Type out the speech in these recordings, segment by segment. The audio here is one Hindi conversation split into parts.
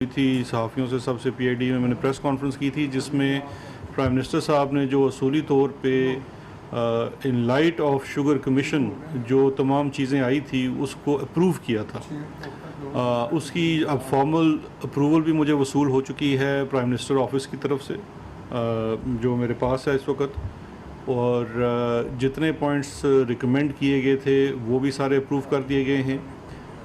थी सहाफ़ियों से सबसे पीआईडी में मैंने प्रेस कॉन्फ्रेंस की थी जिसमें प्राइम मिनिस्टर साहब ने जो असूली तौर पे in light of sugar commission जो तमाम चीज़ें आई थी उसको अप्रूव किया था। उसकी अब फॉर्मल अप्रूवल भी मुझे वसूल हो चुकी है प्राइम मिनिस्टर ऑफिस की तरफ से, जो मेरे पास है इस वक्त, और जितने पॉइंट्स रिकमेंड किए गए थे वो भी सारे अप्रूव कर दिए गए हैं।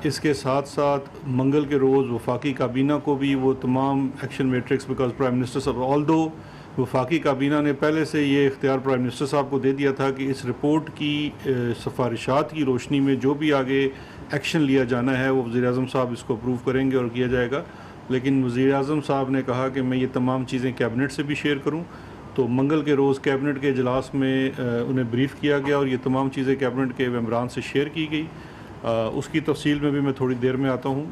इसके साथ साथ मंगल के रोज़ वफाकी काबीना को भी वो तमाम action matrix, because prime minister साहब ऑल्दो वफाकी काबीना ने पहले से ये इख्तियार प्राइम मिनिस्टर साहब को दे दिया था कि इस रिपोर्ट की सिफारिशात की रोशनी में जो भी आगे एक्शन लिया जाना है वो वज़ीर-ए-आज़म साहब इसको अप्रूव करेंगे और किया जाएगा। लेकिन वज़ीर-ए-आज़म साहब ने कहा कि मैं ये तमाम चीज़ें कैबिनेट से भी शेयर करूँ, तो मंगल के रोज़ कैबिनेट के इजलास में उन्हें ब्रीफ़ किया गया और ये तमाम चीज़ें कैबिनेट के मेंबरान से शेयर की गई। उसकी तफसील में भी मैं थोड़ी देर में आता हूँ।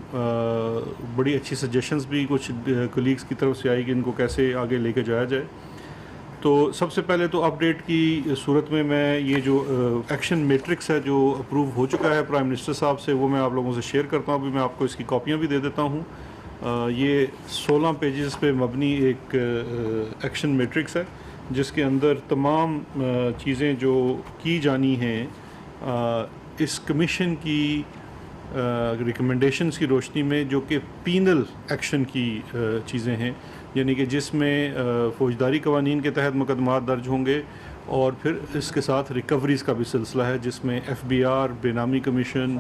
बड़ी अच्छी सजेशंस भी कुछ कलीग्स की तरफ से आई कि इनको कैसे आगे लेके जाया जाए। तो सबसे पहले तो अपडेट की सूरत में मैं ये जो एक्शन मैट्रिक्स है जो अप्रूव हो चुका है प्राइम मिनिस्टर साहब से, वो मैं आप लोगों से शेयर करता हूँ। अभी मैं आपको इसकी कॉपियाँ भी दे देता हूँ। ये 16 पेजेस पे मबनी एक एक्शन मैट्रिक्स है जिसके अंदर तमाम चीज़ें जो की जानी हैं इस कमीशन की रिकमेंडेशंस की रोशनी में, जो कि पीनल एक्शन की चीज़ें हैं, यानी कि जिसमें फ़ौजदारी कवानीन के तहत मुकदमात दर्ज होंगे और फिर इसके साथ रिकवरीज़ का भी सिलसिला है जिसमें FBI, बेनामी कमीशन,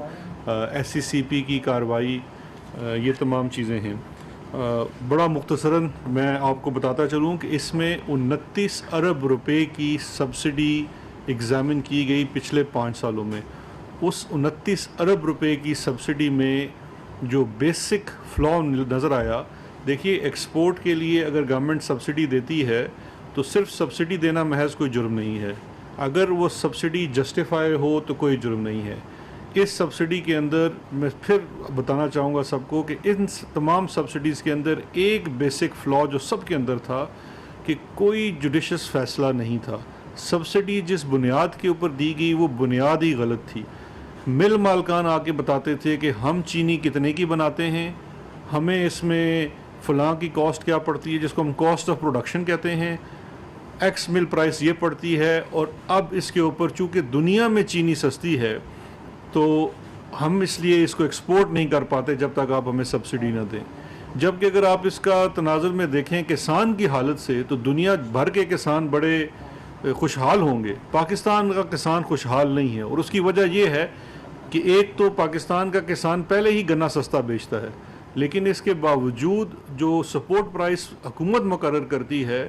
SCCP की कार्रवाई, ये तमाम चीज़ें हैं। बड़ा मुख्तसरन मैं आपको बताता चलूँ कि इसमें 29 अरब रुपए की सब्सिडी एग्ज़ामिन की गई पिछले 5 सालों में। उस 29 अरब रुपए की सब्सिडी में जो बेसिक फ्लॉ नज़र आया, देखिए एक्सपोर्ट के लिए अगर गवर्नमेंट सब्सिडी देती है तो सिर्फ सब्सिडी देना महज कोई जुर्म नहीं है, अगर वो सब्सिडी जस्टिफाई हो तो कोई जुर्म नहीं है। इस सब्सिडी के अंदर मैं फिर बताना चाहूँगा सबको कि इन तमाम सब्सिडीज़ के अंदर एक बेसिक फ्लॉ जो सब के अंदर था कि कोई जुडिशस फैसला नहीं था। सब्सिडी जिस बुनियाद के ऊपर दी गई वो बुनियाद ही गलत थी। मिल मालकान आके बताते थे कि हम चीनी कितने की बनाते हैं, हमें इसमें फ़लाँ की कॉस्ट क्या पड़ती है जिसको हम कॉस्ट ऑफ प्रोडक्शन कहते हैं, एक्स मिल प्राइस ये पड़ती है, और अब इसके ऊपर चूँकि दुनिया में चीनी सस्ती है तो हम इसलिए इसको एक्सपोर्ट नहीं कर पाते जब तक आप हमें सब्सिडी ना दें। जबकि अगर आप इसका तनाजुर में देखें किसान की हालत से, तो दुनिया भर के किसान बड़े खुशहाल होंगे, पाकिस्तान का किसान खुशहाल नहीं है। और उसकी वजह यह है कि एक तो पाकिस्तान का किसान पहले ही गन्ना सस्ता बेचता है, लेकिन इसके बावजूद जो सपोर्ट प्राइस हुकूमत मुकर्रर करती है,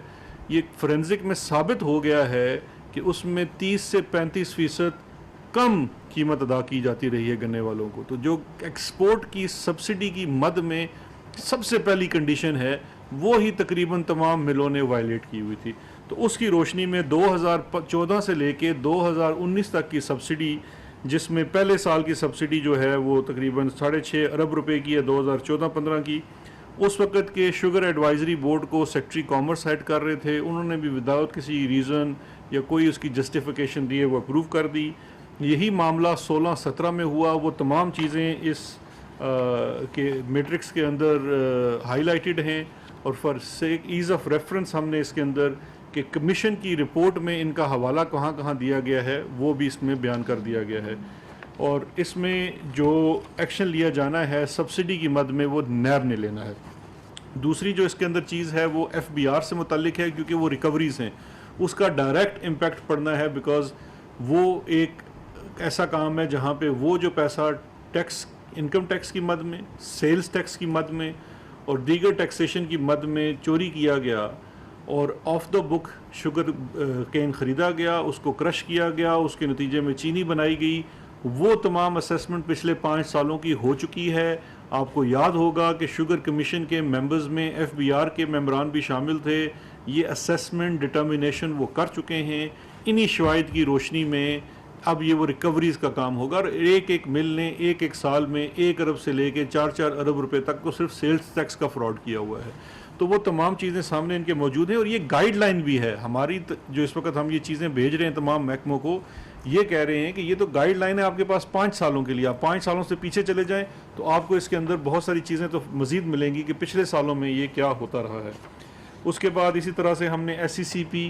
ये फोरेंसिक में साबित हो गया है कि उसमें 30 से 35% कम कीमत अदा की जाती रही है गन्ने वालों को। तो जो एक्सपोर्ट की सब्सिडी की मद में सबसे पहली कंडीशन है वो ही तकरीबन तमाम मिलों ने वायलेट की हुई थी। तो उसकी रोशनी में 2014 से लेके 2019 तक की सब्सिडी, जिसमें पहले साल की सब्सिडी जो है वो तकरीबन 6.5 अरब रुपए की है 2014-15 की। उस वक़्त के शुगर एडवाइज़री बोर्ड को सेक्रेटरी कॉमर्स हेड कर रहे थे, उन्होंने भी विदाउट किसी रीज़न या कोई उसकी जस्टिफिकेशन दिए वो अप्रूव कर दी। यही मामला 16-17 में हुआ। वो तमाम चीज़ें इस के मैट्रिक्स के अंदर हाईलाइटेड हैं, और for sake ease of reference हमने इसके अंदर कि कमीशन की रिपोर्ट में इनका हवाला कहाँ कहाँ दिया गया है वो भी इसमें बयान कर दिया गया है। और इसमें जो एक्शन लिया जाना है सब्सिडी की मद में वो नैब ने लेना है। दूसरी जो इसके अंदर चीज़ है वो FBI से मुतल्लिक है, क्योंकि वो रिकवरीज़ हैं, उसका डायरेक्ट इम्पेक्ट पड़ना है, बिकॉज़ वो एक ऐसा काम है जहाँ पे वो जो पैसा टैक्स, इनकम टैक्स की मद में, सेल्स टैक्स की मद में और दीगर टैक्सेशन की मद में चोरी किया गया और off the book sugar cane ख़रीदा गया, उसको क्रश किया गया, उसके नतीजे में चीनी बनाई गई, वो तमाम असेसमेंट पिछले 5 सालों की हो चुकी है। आपको याद होगा कि शुगर कमीशन के मेंबर्स में FBI के मेंबरान भी शामिल थे। ये असेसमेंट डिटर्मिनेशन वो कर चुके हैं। इन्हीं शवाहिद की रोशनी में अब ये वो रिकवरीज़ का काम होगा, और एक एक मिल ने एक साल में 1 अरब से लेके 4-4 अरब रुपए तक को सिर्फ सेल्स टैक्स का फ्रॉड किया हुआ है। तो वो तमाम चीज़ें सामने इनके मौजूद हैं, और ये गाइडलाइन भी है हमारी जो इस वक्त हम ये चीज़ें भेज रहे हैं तमाम महकमों को, ये कह रहे हैं कि ये तो गाइडलाइन है आपके पास 5 सालों के लिए, आप 5 सालों से पीछे चले जाएं तो आपको इसके अंदर बहुत सारी चीज़ें तो मज़ीद मिलेंगी कि पिछले सालों में ये क्या होता रहा है। उसके बाद इसी तरह से हमने SCCP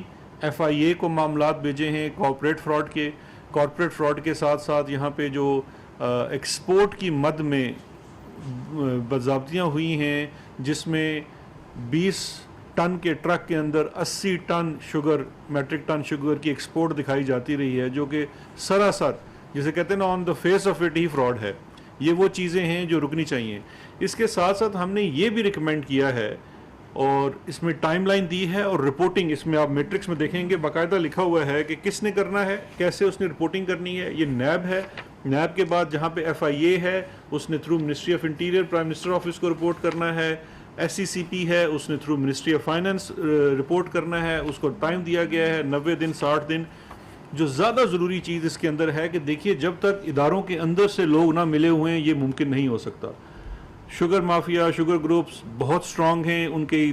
FIA को मामलात भेजे हैं कॉर्पोरेट फ्रॉड के साथ साथ यहाँ पे जो एक्सपोर्ट की मद में बाज़ाब्तियाँ हुई हैं, जिसमें 20 टन के ट्रक के अंदर 80 ton sugar, metric ton sugar की एक्सपोर्ट दिखाई जाती रही है, जो कि सरासर जिसे कहते हैं ना on the face of it he fraud है। ये वो चीज़ें हैं जो रुकनी चाहिए। इसके साथ साथ हमने ये भी रिकमेंड किया है और इसमें टाइमलाइन दी है और रिपोर्टिंग, इसमें आप मैट्रिक्स में देखेंगे बाकायदा लिखा हुआ है कि किसने करना है, कैसे उसने रिपोर्टिंग करनी है। ये नैब है, नैब के बाद जहाँ पे FIA है उसने through ministry of interior prime minister office को रिपोर्ट करना है। SCCP है उसने through ministry of finance report करना है, उसको टाइम दिया गया है 90 दिन 60 दिन। जो ज़्यादा ज़रूरी चीज़ इसके अंदर है कि देखिए जब तक इदारों के अंदर से लोग ना मिले हुए हैं ये मुमकिन नहीं हो सकता। शुगर माफिया, शुगर ग्रुप्स बहुत स्ट्रांग हैं, उनकी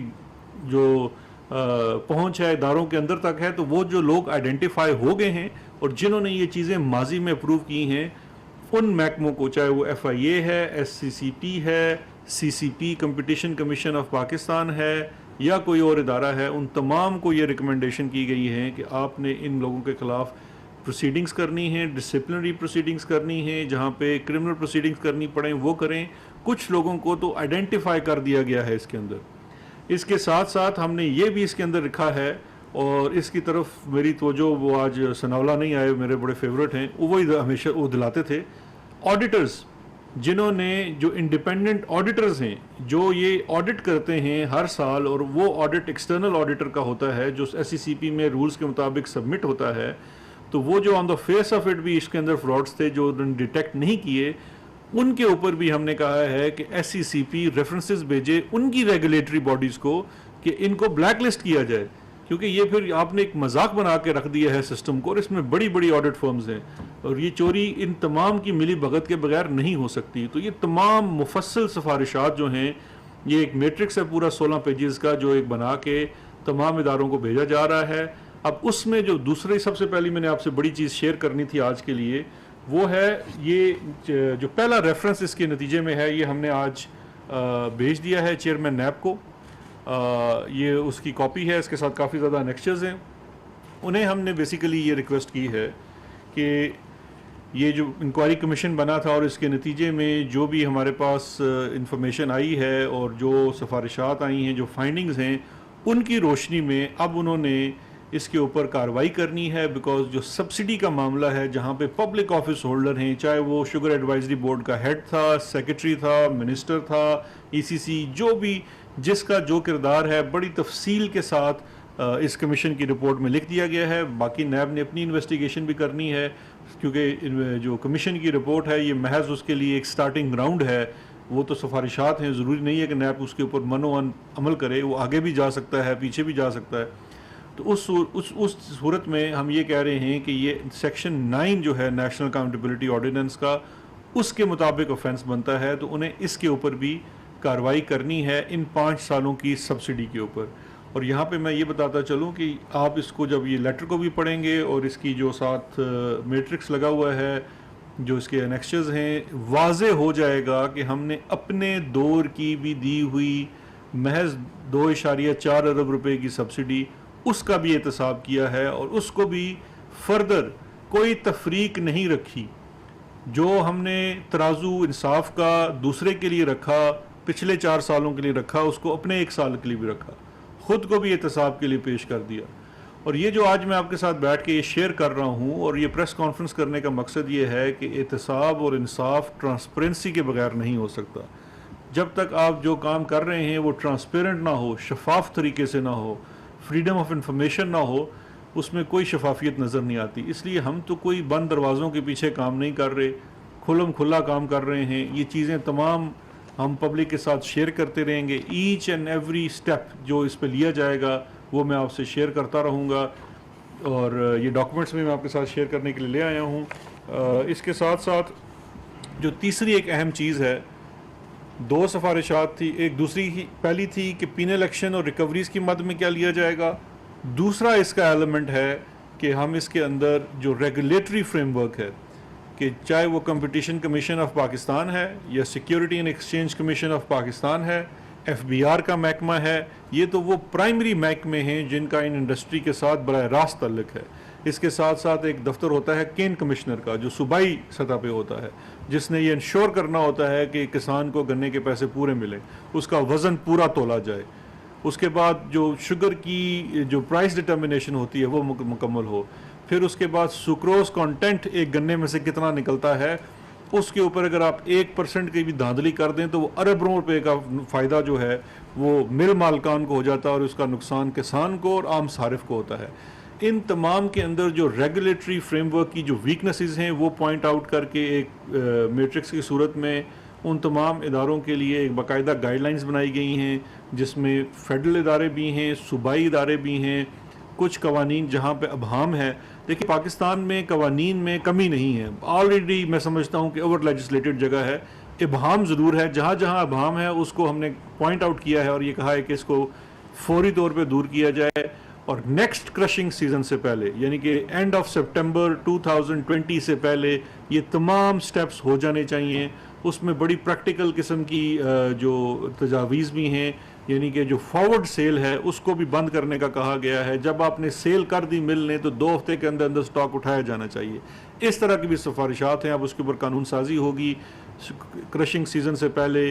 जो पहुंच है इदारों के अंदर तक है, तो वो जो लोग आइडेंटिफाई हो गए हैं और जिन्होंने ये चीज़ें माजी में अप्रूव की हैं, उन महकमों को, चाहे वो FIA है, SCCP है, CCP competition commission of Pakistan है या कोई और इदारा है, उन तमाम को ये रिकमेंडेशन की गई है कि आपने इन लोगों के ख़िलाफ़ प्रोसीडिंग्स करनी है, डिसिप्लिनरी प्रोसीडिंग्स करनी है, जहाँ पे क्रिमिनल प्रोसीडिंग्स करनी पड़े वो करें। कुछ लोगों को तो आइडेंटिफाई कर दिया गया है इसके अंदर। इसके साथ साथ हमने ये भी इसके अंदर लिखा है और इसकी तरफ मेरी तवज्जो, वो आज सनावला नहीं आए, मेरे बड़े फेवरेट हैं, वो हमेशा वो दिलाते थे, ऑडिटर्स जिन्होंने, जो इंडिपेंडेंट ऑडिटर्स हैं जो ये ऑडिट करते हैं हर साल, और वो ऑडिट एक्सटर्नल ऑडिटर का होता है जो SCCP में रूल्स के मुताबिक सबमिट होता है। तो वो जो on the face of it भी इसके अंदर फ्रॉड्स थे जो उन्होंने डिटेक्ट नहीं किए, उनके ऊपर भी हमने कहा है कि SCCP रेफरेंसेस भेजे उनकी रेगुलेटरी बॉडीज़ को कि इनको ब्लैक लिस्ट किया जाए, क्योंकि ये फिर आपने एक मजाक बना के रख दिया है सिस्टम को, और इसमें बड़ी बड़ी ऑडिट फर्म्स हैं और ये चोरी इन तमाम की मिली भगत के बगैर नहीं हो सकती। तो ये तमाम मुफस्सल सिफारिशात जो हैं, ये एक मैट्रिक्स है पूरा 16 पेजेस का, जो एक बना के तमाम इदारों को भेजा जा रहा है। अब उसमें जो दूसरी सबसे पहली मैंने आपसे बड़ी चीज़ शेयर करनी थी आज के लिए, वो है ये जो पहला रेफरेंस इसके नतीजे में है, ये हमने आज भेज दिया है चेयरमैन नैब को। ये उसकी कॉपी है, इसके साथ काफ़ी ज़्यादा नेक्स्चर्स हैं। उन्हें हमने बेसिकली ये रिक्वेस्ट की है कि ये जो इंक्वायरी कमीशन बना था और इसके नतीजे में जो भी हमारे पास इंफॉर्मेशन आई है और जो सिफारिशात आई हैं, जो फाइंडिंग्स हैं, उनकी रोशनी में अब उन्होंने इसके ऊपर कार्रवाई करनी है। बिकॉज जो सब्सिडी का मामला है, जहाँ पे पब्लिक ऑफिस होल्डर हैं, चाहे वो शुगर एडवाइजरी बोर्ड का हेड था, सेक्रेटरी था, मिनिस्टर था, ECC, जो भी जिसका जो किरदार है, बड़ी तफसील के साथ इस कमीशन की रिपोर्ट में लिख दिया गया है। बाकी नैब ने अपनी इन्वेस्टिगेशन भी करनी है, क्योंकि जो कमीशन की रिपोर्ट है ये महज उसके लिए एक स्टार्टिंग ग्राउंड है। वो तो सिफारिशात हैं, ज़रूरी नहीं है कि नैब उसके ऊपर मनोअन अमल करे, वो आगे भी जा सकता है, पीछे भी जा सकता है। तो उस सूरत में हम ये कह रहे हैं कि ये सेक्शन 9 जो है नेशनल अकाउंटेबिलिटी ऑर्डिनेंस का, उसके मुताबिक ऑफेंस बनता है, तो उन्हें इसके ऊपर भी कार्रवाई करनी है इन 5 सालों की सब्सिडी के ऊपर। और यहाँ पे मैं ये बताता चलूँ कि आप इसको जब ये लेटर को भी पढ़ेंगे और इसकी जो साथ मैट्रिक्स लगा हुआ है, जो इसके एनेक्चर्स हैं, वाज़े हो जाएगा कि हमने अपने दौर की भी दी हुई महज 2.4 अरब रुपए की सब्सिडी, उसका भी एहतसाब किया है और उसको भी फर्दर कोई तफरीक नहीं रखी। जो हमने तराजू इंसाफ का दूसरे के लिए रखा, पिछले 4 सालों के लिए रखा, उसको अपने 1 साल के लिए भी रखा, ख़ुद को भी एहतसाब के लिए पेश कर दिया। और ये जो आज मैं आपके साथ बैठ के ये शेयर कर रहा हूँ और ये प्रेस कॉन्फ्रेंस करने का मकसद ये है कि एहतसाब और इंसाफ ट्रांसपेरेंसी के बगैर नहीं हो सकता। जब तक आप जो काम कर रहे हैं वो ट्रांसपेरेंट ना हो, शफाफ तरीके से ना हो, फ्रीडम ऑफ इंफॉर्मेशन ना हो, उसमें कोई शफाफियत नज़र नहीं आती। इसलिए हम तो कोई बंद दरवाज़ों के पीछे काम नहीं कर रहे, खुलम खुला काम कर रहे हैं। ये चीज़ें तमाम हम पब्लिक के साथ शेयर करते रहेंगे। ईच एंड एवरी स्टेप जो इस पे लिया जाएगा वो मैं आपसे शेयर करता रहूँगा, और ये डॉक्यूमेंट्स में मैं आपके साथ शेयर करने के लिए ले आया हूँ। इसके साथ साथ जो तीसरी एक अहम चीज़ है, 2 सिफारिशात थी। एक दूसरी ही पहली थी कि पीनल एक्शन और रिकवरीज़ की मद में क्या लिया जाएगा। दूसरा इसका एलिमेंट है कि हम इसके अंदर जो रेगुलेटरी फ्रेमवर्क है, कि चाहे वो कंपटीशन कमीशन ऑफ पाकिस्तान है या security and exchange commission of Pakistan है, एफबीआर का महकमा है, ये तो वो प्राइमरी महकमे हैं जिनका इन इंडस्ट्री के साथ बड़ा रास्त ताल्लुक है। इसके साथ साथ एक दफ्तर होता है केन कमिश्नर का, जो सूबाई सतह पे होता है, जिसने ये इंश्योर करना होता है कि किसान को गन्ने के पैसे पूरे मिलें, उसका वज़न पूरा तोला जाए। उसके बाद जो शुगर की जो प्राइस डिटर्मिनेशन होती है वो मुकम्मल हो। फिर उसके बाद सुक्रोज कंटेंट एक गन्ने में से कितना निकलता है, उसके ऊपर अगर आप 1% की भी धांधली कर दें तो वो अरबों रुपए का फ़ायदा जो है वो मिल मालकान को हो जाता है और उसका नुकसान किसान को और आम सारिफ को होता है। इन तमाम के अंदर जो रेगुलेटरी फ्रेमवर्क की जो वीकनेसेस हैं वो पॉइंट आउट करके एक मैट्रिक्स की सूरत में उन तमाम इदारों के लिए एक बाकायदा गाइडलाइंस बनाई गई हैं, जिसमें फेडरल इदारे भी हैं, सूबाई इदारे भी हैं, कुछ कवानीन जहाँ पे अभाम है। देखिए, पाकिस्तान में कवानीन में कमी नहीं है, ऑलरेडी मैं समझता हूँ कि ओवर लेजिस्लेटेड जगह है। इबहाम ज़रूर है, जहाँ जहाँ अभाम है उसको हमने पॉइंट आउट किया है और ये कहा है कि इसको फौरी तौर पे दूर किया जाए और नेक्स्ट क्रशिंग सीज़न से पहले, यानी कि एंड ऑफ सितंबर 2020 से पहले ये तमाम स्टेप्स हो जाने चाहिए। उसमें बड़ी प्रैक्टिकल किस्म की जो तजावीज़ भी हैं, यानी कि जो फॉरवर्ड सेल है उसको भी बंद करने का कहा गया है। जब आपने सेल कर दी मिल ने तो 2 हफ्ते के अंदर अंदर स्टॉक उठाया जाना चाहिए। इस तरह की भी सिफारिशात हैं। अब उसके ऊपर कानून साजी होगी क्रशिंग सीज़न से पहले,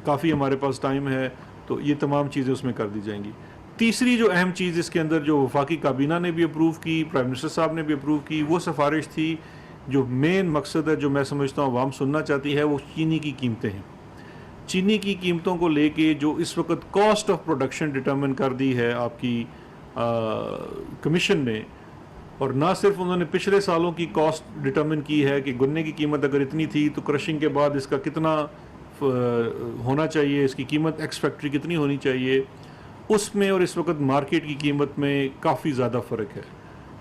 काफ़ी हमारे पास टाइम है, तो ये तमाम चीज़ें उसमें कर दी जाएंगी। तीसरी जो अहम चीज़ इसके अंदर जो वफाकी काबीना ने भी अप्रूव की, प्राइम मिनिस्टर साहब ने भी अप्रूव की, वो सिफारिश थी, जो मेन मकसद है जो मैं समझता हूँ आवाम सुनना चाहती है, वो चीनी की कीमतें हैं। चीनी की कीमतों को लेके जो इस वक्त कॉस्ट ऑफ प्रोडक्शन डिटर्मिन कर दी है आपकी कमीशन ने, और ना सिर्फ उन्होंने पिछले सालों की कॉस्ट डिटर्मिन की है कि गन्ने की कीमत अगर इतनी थी तो क्रशिंग के बाद इसका कितना होना चाहिए, इसकी कीमत एक्स फैक्ट्री कितनी होनी चाहिए, उसमें और इस वक्त मार्केट की कीमत में काफ़ी ज़्यादा फ़र्क है।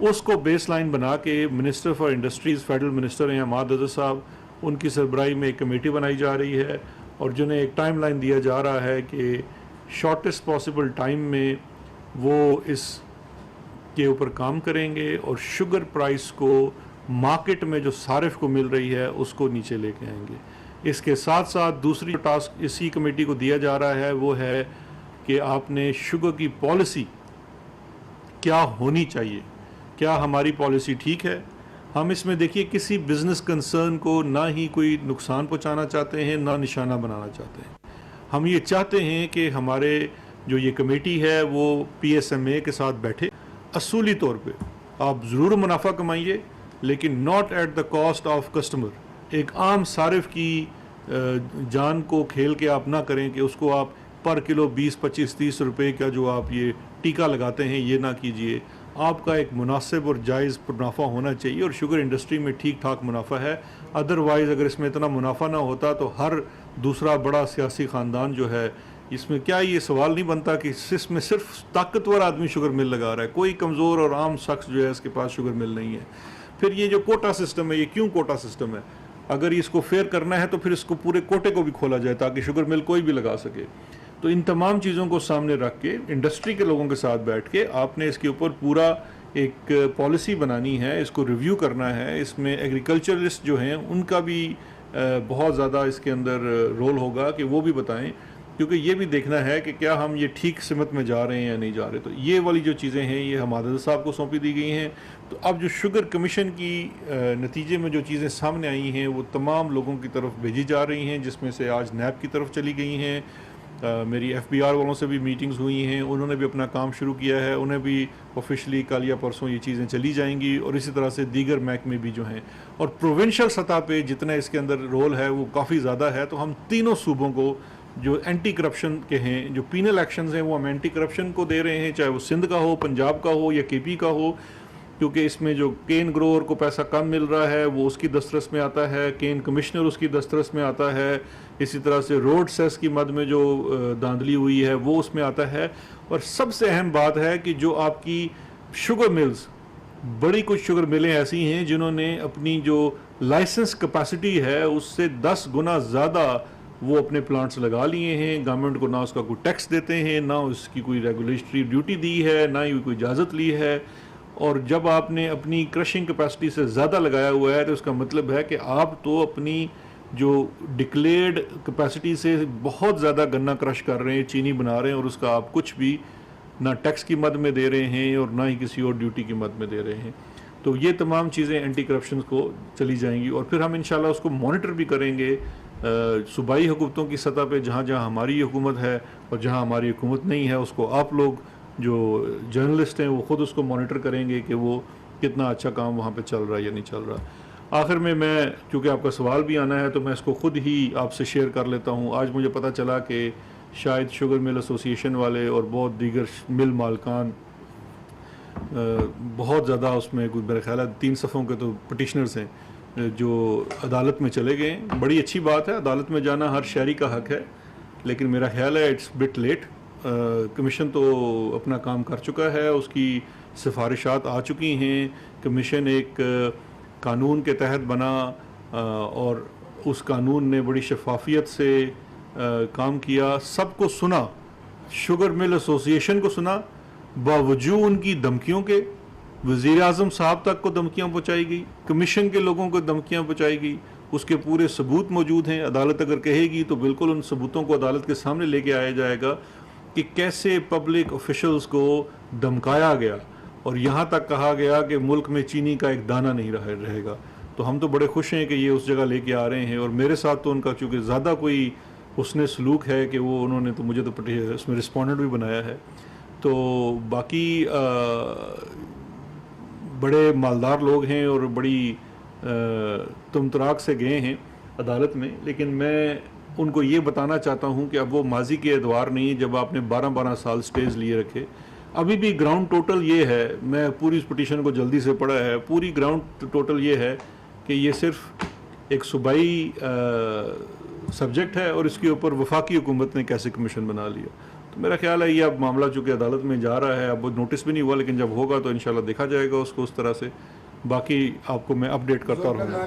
उसको बेस लाइन बना के minister for industries, federal minister हैं हमाद अज़हर साहब, उनकी सरबराही में एक कमेटी बनाई जा रही है और जिन्हें एक टाइम लाइन दिया जा रहा है कि शॉर्टेस्ट पॉसिबल टाइम में वो इस के ऊपर काम करेंगे और शुगर प्राइस को मार्केट में जो सारिफ को मिल रही है उसको नीचे लेके आएंगे। इसके साथ साथ दूसरी टास्क इसी कमेटी को दिया जा रहा है वो है कि आपने शुगर की पॉलिसी क्या होनी चाहिए, क्या हमारी पॉलिसी ठीक है। हम इसमें देखिए किसी बिज़नेस कंसर्न को ना ही कोई नुकसान पहुंचाना चाहते हैं, ना निशाना बनाना चाहते हैं। हम ये चाहते हैं कि हमारे जो ये कमेटी है वो PSMA के साथ बैठे, असूली तौर पे आप ज़रूर मुनाफा कमाइए लेकिन not at the cost of customer. एक आम सारिफ की जान को खेल के आप ना करें कि उसको आप पर किलो 20, 25, 30 रुपए का जो आप ये टीका लगाते हैं ये ना कीजिए। आपका एक मुनासिब और जायज़ मुनाफा होना चाहिए और शुगर इंडस्ट्री में ठीक ठाक मुनाफा है। अदरवाइज़ अगर इसमें इतना मुनाफा ना होता तो हर दूसरा बड़ा सियासी ख़ानदान जो है, इसमें क्या ये सवाल नहीं बनता कि इसमें सिर्फ ताकतवर आदमी शुगर मिल लगा रहा है, कोई कमज़ोर और आम शख्स जो है इसके पास शुगर मिल नहीं है। फिर ये जो कोटा सिस्टम है, ये क्यों कोटा सिस्टम है? अगर इसको फेयर करना है तो फिर इसको पूरे कोटे को भी खोला जाए ताकि शुगर मिल कोई भी लगा सके। तो इन तमाम चीज़ों को सामने रख के इंडस्ट्री के लोगों के साथ बैठ के आपने इसके ऊपर पूरा एक पॉलिसी बनानी है, इसको रिव्यू करना है। इसमें एग्रीकल्चरलिस्ट जो हैं उनका भी बहुत ज़्यादा इसके अंदर रोल होगा कि वो भी बताएं, क्योंकि ये भी देखना है कि क्या हम ये ठीक सिमत में जा रहे हैं या नहीं जा रहे। तो ये वाली जो चीज़ें हैं ये हमाद अज़हर साहब को सौंपी दी गई हैं। तो अब जो शुगर कमीशन की नतीजे में जो चीज़ें सामने आई हैं वो तमाम लोगों की तरफ भेजी जा रही हैं, जिसमें से आज नैब की तरफ चली गई हैं। मेरी FBR वालों से भी मीटिंग्स हुई हैं, उन्होंने भी अपना काम शुरू किया है, उन्हें भी ऑफिशियली कल या परसों ये चीज़ें चली जाएंगी। और इसी तरह से दीगर महकमे भी जो हैं, और प्रोविंशियल सतह पे जितना इसके अंदर रोल है वो काफ़ी ज़्यादा है। तो हम तीनों सूबों को जो एंटी करप्शन के हैं, जो पीनल एक्शंस हैं, वो हम एंटी करप्शन को दे रहे हैं, चाहे वो सिंध का हो, पंजाब का हो या KP का हो, क्योंकि इसमें जो केन ग्रोअर को पैसा कम मिल रहा है वो उसकी दस्तरस में आता है, केन कमिश्नर उसकी दस्तरस में आता है। इसी तरह से रोड सेस की मद में जो धांधली हुई है वो उसमें आता है। और सबसे अहम बात है कि जो आपकी शुगर मिल्स, बड़ी कुछ शुगर मिलें ऐसी हैं जिन्होंने अपनी जो लाइसेंस कैपेसिटी है उससे 10 गुना ज़्यादा वो अपने प्लांट्स लगा लिए हैं। गवर्नमेंट को ना उसका कोई टैक्स देते हैं, ना उसकी कोई रेगुलेटरी ड्यूटी दी है, ना ही कोई इजाज़त ली है। और जब आपने अपनी क्रशिंग कैपेसिटी से ज़्यादा लगाया हुआ है तो इसका मतलब है कि आप तो अपनी जो डिक्लेयर्ड कैपेसिटी से बहुत ज़्यादा गन्ना क्रश कर रहे हैं, चीनी बना रहे हैं, और उसका आप कुछ भी ना टैक्स की मद में दे रहे हैं और ना ही किसी और ड्यूटी की मद में दे रहे हैं। तो ये तमाम चीज़ें एंटी करप्शन को चली जाएंगी और फिर हम इंशाल्लाह उसको मॉनिटर भी करेंगे सूबाई हुकूमतों की सतह पे, जहाँ जहाँ हमारी हुकूमत है और जहाँ हमारी हुकूमत नहीं है उसको आप लोग जो जर्नलिस्ट हैं वो ख़ुद उसको मॉनिटर करेंगे कि वो कितना अच्छा काम वहाँ पे चल रहा है या नहीं चल रहा। आखिर में मैं, क्योंकि आपका सवाल भी आना है, तो मैं इसको ख़ुद ही आपसे शेयर कर लेता हूँ। आज मुझे पता चला कि शायद शुगर मिल एसोसिएशन वाले और बहुत दीगर मिल मालकान बहुत ज़्यादा उसमें कुछ मेरा ख्याल है 3 सफ़ों के तो पटिशनर्स हैं जो अदालत में चले गए। बड़ी अच्छी बात है, अदालत में जाना हर शहरी का हक है, लेकिन मेरा ख्याल है इट्स बिट लेट। कमीशन तो अपना काम कर चुका है, उसकी सिफारिशात आ चुकी हैं। कमीशन एक कानून के तहत बना और उस कानून ने बड़ी शफाफियत से काम किया, सबको सुना, शुगर मिल एसोसिएशन को सुना, बावजूद उनकी धमकियों के वज़ीर आज़म साहब तक को धमकियाँ पहुँचाई गई, कमीशन के लोगों को धमकियाँ पहुँचाई गई, उसके पूरे सबूत मौजूद हैं। अदालत अगर कहेगी तो बिल्कुल उन सबूतों को अदालत के सामने लेके आया जाएगा कि कैसे पब्लिक ऑफिशल्स को धमकाया गया और यहाँ तक कहा गया कि मुल्क में चीनी का एक दाना नहीं रहेगा। तो हम तो बड़े खुश हैं कि ये उस जगह लेके आ रहे हैं, और मेरे साथ तो उनका चूँकि ज़्यादा कोई उसने सलूक है कि वो उन्होंने तो मुझे तो उसमें रिस्पोंडेंट भी बनाया है। तो बाकी बड़े मालदार लोग हैं और बड़ी तुमतराक से गए हैं अदालत में, लेकिन मैं उनको ये बताना चाहता हूँ कि अब वो माजी के एतवार नहीं जब आपने 12-12 साल स्टेज लिए रखे। अभी भी ग्राउंड टोटल ये है, मैं पूरी इस पिटीशन को जल्दी से पढ़ा है, पूरी ग्राउंड टोटल ये है कि ये सिर्फ एक सूबाई सब्जेक्ट है और इसके ऊपर वफाकी हुकूमत ने कैसे कमीशन बना लिया। तो मेरा ख्याल है ये अब मामला चूँकि अदालत में जा रहा है, अब वो नोटिस भी नहीं हुआ, लेकिन जब होगा तो इंशाल्लाह देखा जाएगा उसको उस तरह से। बाकी आपको मैं अपडेट करता रहूँगा।